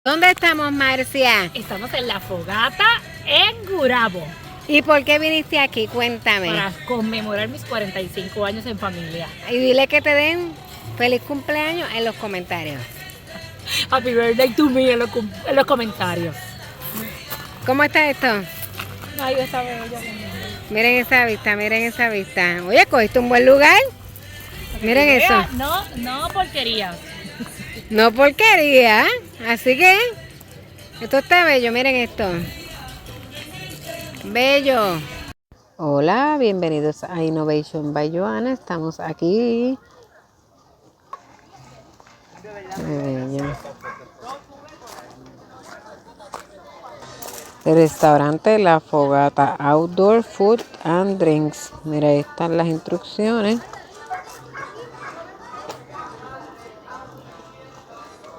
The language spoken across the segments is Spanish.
¿Dónde estamos, Marcia? Estamos en la fogata en Gurabo. ¿Y por qué viniste aquí? Cuéntame. Para conmemorar mis 45 años en familia. Y dile que te den feliz cumpleaños en los comentarios. Happy birthday to me en los comentarios. ¿Cómo está esto? Ay, esa bella. Miren esa vista, miren esa vista. Oye, cogiste un buen lugar. Miren eso. No porquería. No porquería. Así que esto está bello, miren esto. Bello. Hola, bienvenidos a Innovation by Joana. Estamos aquí. Bello. El restaurante La Fogata, Outdoor Food and Drinks. Mira, ahí están las instrucciones.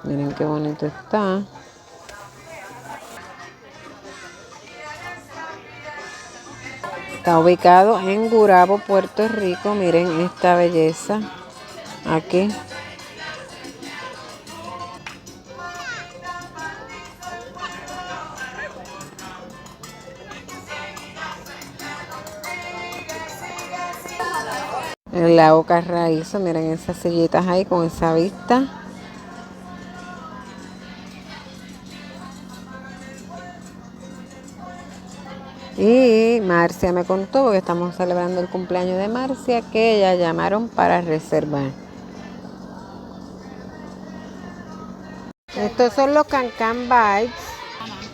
Miren qué bonito está. Está ubicado en Gurabo, Puerto Rico. Miren esta belleza aquí. El lago Carraízo, miren esas sillitas ahí con esa vista. Y Marcia me contó, porque estamos celebrando el cumpleaños de Marcia, que ella llamaron para reservar. Estos son los Cancan Bites,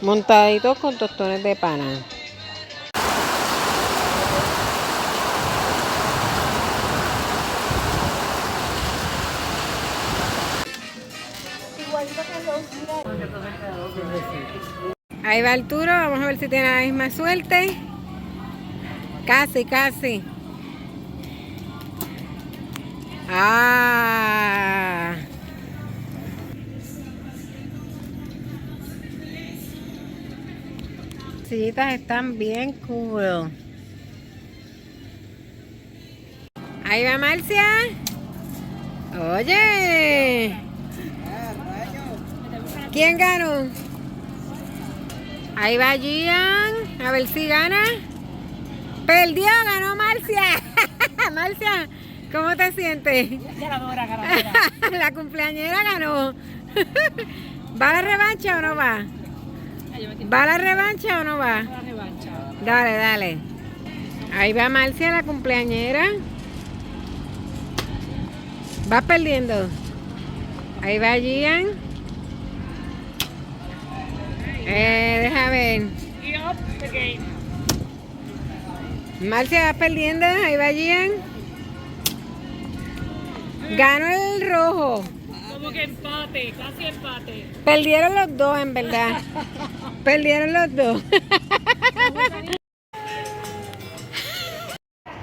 montaditos con tostones de pana. Ahí va Arturo, vamos a ver si tiene la misma suerte. Casi, casi. Ah. Las sillitas están bien cool. Ahí va Marcia. Oye. ¿Quién ganó? Ahí va Gian. A ver si gana. Perdió, ganó Marcia. Marcia, ¿cómo te sientes? Ganadora. La cumpleañera ganó. ¿Va a la revancha o no va? ¿Va a la revancha o no va? La revancha. Dale, dale. Ahí va Marcia, la cumpleañera. Va perdiendo. Ahí va Gian. Deja ver. Marcia va perdiendo. Ahí va Gian. Ganó el rojo. Como que empate, casi empate. Perdieron los dos, en verdad. Perdieron los dos.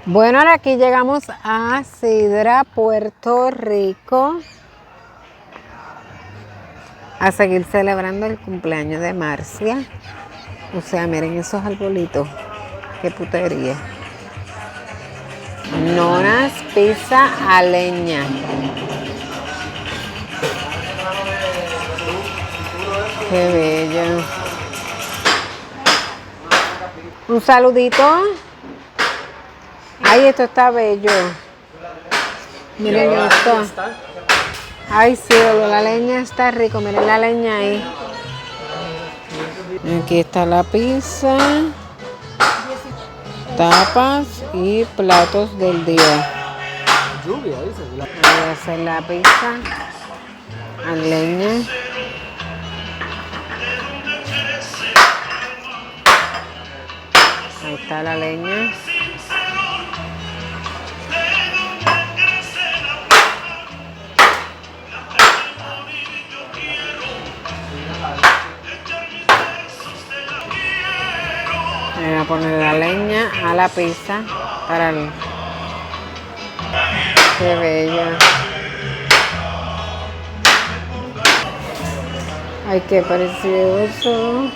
Bueno, ahora aquí llegamos a Sidra, Puerto Rico, a seguir celebrando el cumpleaños de Marcia. O sea, miren esos arbolitos. Qué putería. Nonas Pizza a leña. Qué bello. Un saludito. Ay, esto está bello. Miren esto. Ay, sí, la leña está rico. Miren la leña ahí. Aquí está la pizza. Tapas y platos del día. Voy a hacer la pizza a leña. Ahí está la leña. Voy a poner la leña a la pizza para el... Qué bello. Ay, qué precioso.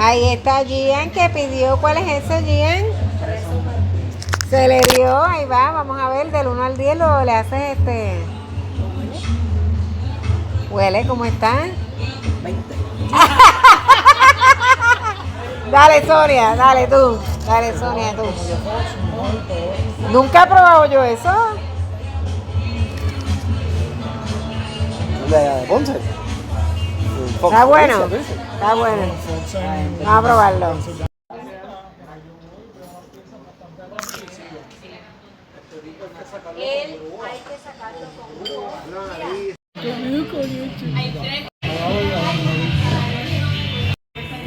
Ahí está Gian que pidió. ¿Cuál es ese, Gian? Se le dio, ahí va. Vamos a ver, del 1 al 10 lo le haces Huele, ¿cómo está? 20. Dale, Sonia, dale tú. Dale, Sonia, tú. Nunca he probado yo eso. De Ponce. Está bueno. Está bueno. Vamos a probarlo.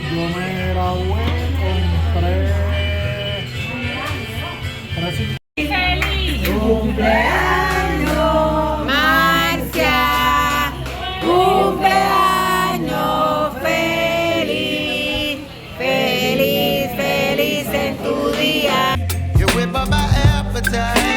Yo me gradué, compré. Marcia, cumpleaños feliz, feliz, feliz en tu día. You whip up my appetite.